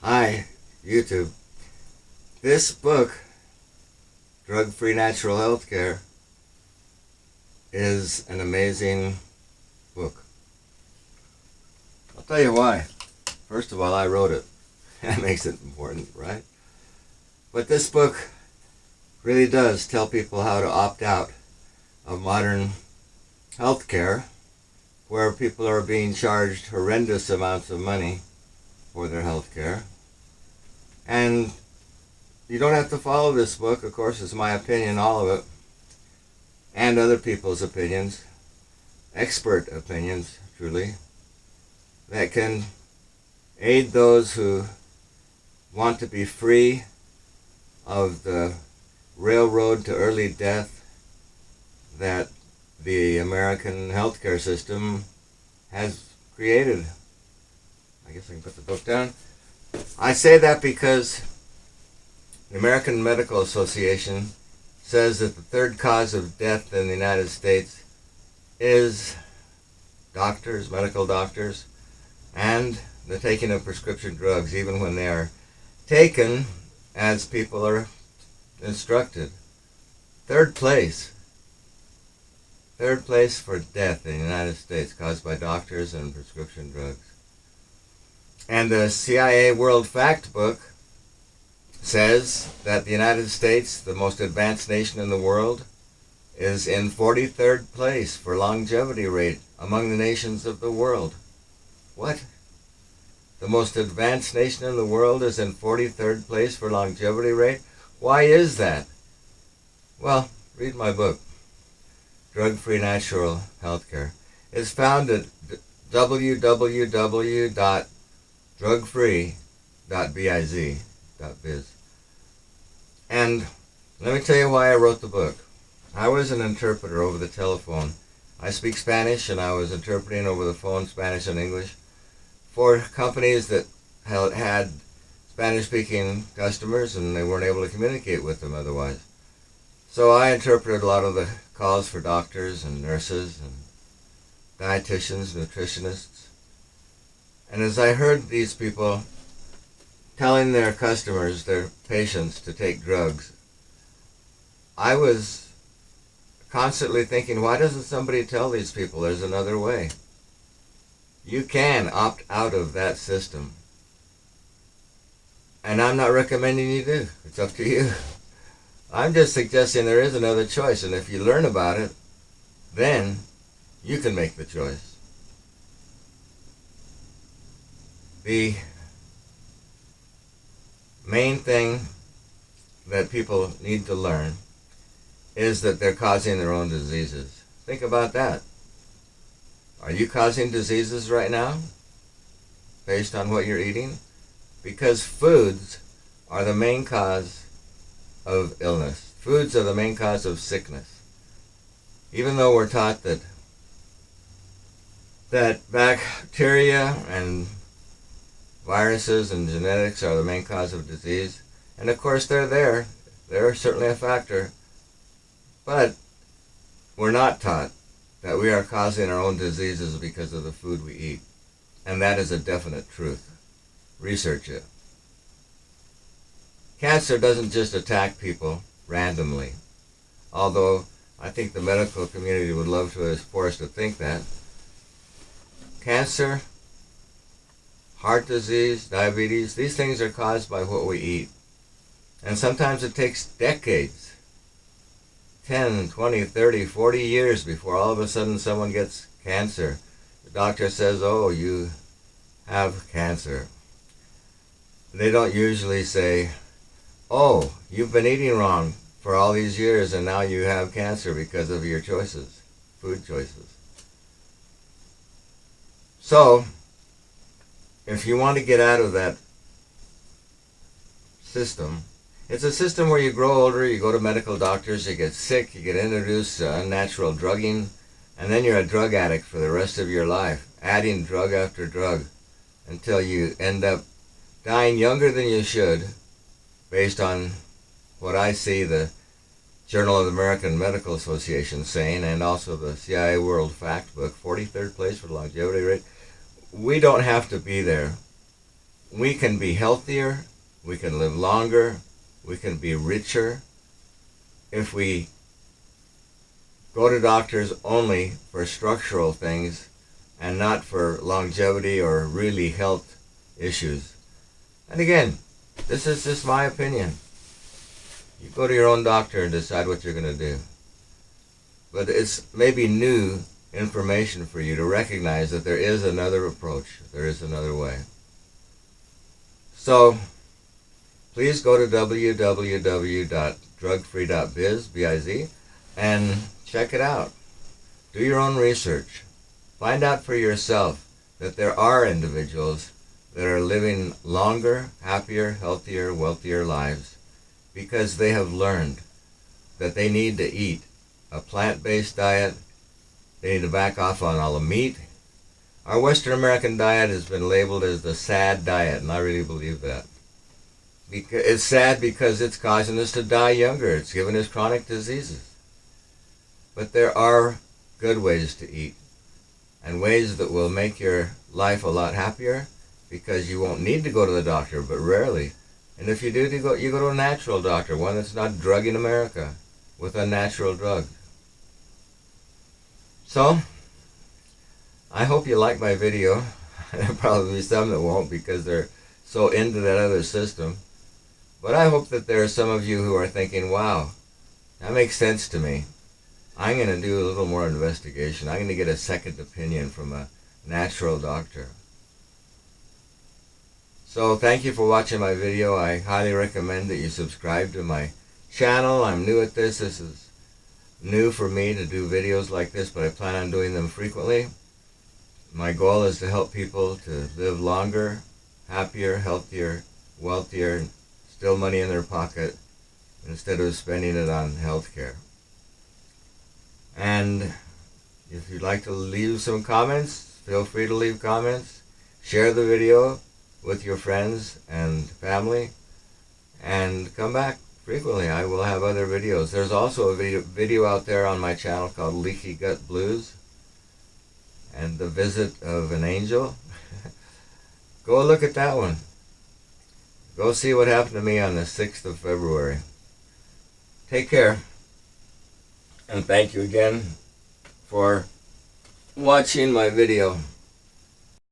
Hi, YouTube. This book, Drug-Free Natural Healthcare, is an amazing book. I'll tell you why. First of all, I wrote it. That makes it important, right? But this book really does tell people how to opt out of modern healthcare, where people are being charged horrendous amounts of money for their healthcare. And you don't have to follow this book. Of course, it's my opinion, all of it, and other people's opinions, expert opinions, truly, that can aid those who want to be free of the railroad to early death that the American healthcare system has created. I guess I can put the book down. I say that because the American Medical Association says that the third cause of death in the United States is doctors, medical doctors, and the taking of prescription drugs, even when they are taken as people are instructed. Third place for death in the United States caused by doctors and prescription drugs. And the CIA World Fact Book says that the United States, the most advanced nation in the world, is in 43rd place for longevity rate among the nations of the world. What? The most advanced nation in the world is in 43rd place for longevity rate? Why is that? Well, read my book, Drug-Free Natural Healthcare. It's found at www.drugfree.biz. And let me tell you why I wrote the book. I was an interpreter over the telephone. I speak Spanish, and I was interpreting over the phone Spanish and English for companies that had Spanish-speaking customers, and they weren't able to communicate with them otherwise. So I interpreted a lot of the calls for doctors and nurses and dietitians, nutritionists. And as I heard these people telling their customers, their patients, to take drugs, I was constantly thinking, why doesn't somebody tell these people there's another way? You can opt out of that system. And I'm not recommending you do. It's up to you. I'm just suggesting there is another choice, and if you learn about it, then you can make the choice. The main thing that people need to learn is that they're causing their own diseases. Think about that. Are you causing diseases right now based on what you're eating? Because foods are the main cause of illness. Foods are the main cause of sickness. Even though we're taught that bacteria and viruses and genetics are the main cause of disease, and of course they're there. They're certainly a factor. But we're not taught that we are causing our own diseases because of the food we eat. And that is a definite truth. Research it. Cancer doesn't just attack people randomly, although I think the medical community would love for us to think that. Cancer, heart disease, diabetes, these things are caused by what we eat. And sometimes it takes decades, 10, 20, 30, 40 years before all of a sudden someone gets cancer. The doctor says, oh, you have cancer. They don't usually say, oh, you've been eating wrong for all these years and now you have cancer because of your choices, food choices. So, if you want to get out of that system, it's a system where you grow older, you go to medical doctors, you get sick, you get introduced to unnatural drugging, and then you're a drug addict for the rest of your life, adding drug after drug, until you end up dying younger than you should, based on what I see the Journal of the American Medical Association saying, and also the CIA World Fact Book, 43rd place for longevity rate. We don't have to be there. we can be healthier, we can live longer, we can be richer if we go to doctors only for structural things and not for longevity or really health issues. And again, this is just my opinion. You go to your own doctor and decide what you're going to do. But it's maybe new information for you to recognize that there is another approach, there is another way. So, please go to www.drugfree.biz, B-I-Z, and check it out. Do your own research. Find out for yourself that there are individuals that are living longer, happier, healthier, wealthier lives because they have learned that they need to eat a plant-based diet. They need to back off on all the meat. Our Western American diet has been labeled as the sad diet, and I really believe that. It's sad because it's causing us to die younger. It's giving us chronic diseases. But there are good ways to eat, and ways that will make your life a lot happier because you won't need to go to the doctor, but rarely. And if you do, you go to a natural doctor, one that's not drugging America with unnatural drugs. So, I hope you like my video. There'll probably be some that won't because they're so into that other system. But I hope that there are some of you who are thinking, wow, that makes sense to me. I'm going to do a little more investigation. I'm going to get a second opinion from a natural doctor. So thank you for watching my video. I highly recommend that you subscribe to my channel. I'm new at this. This is new for me to do videos like this, but I plan on doing them frequently. My goal is to help people to live longer, happier, healthier, wealthier, still money in their pocket instead of spending it on health care. And if you'd like to leave some comments, feel free to leave comments. Share the video with your friends and family, and come back frequently. I will have other videos. There's also a video out there on my channel called Leaky Gut Blues and the Visit of an Angel. Go look at that one. Go see what happened to me on the 6th of February. Take care. And thank you again for watching my video.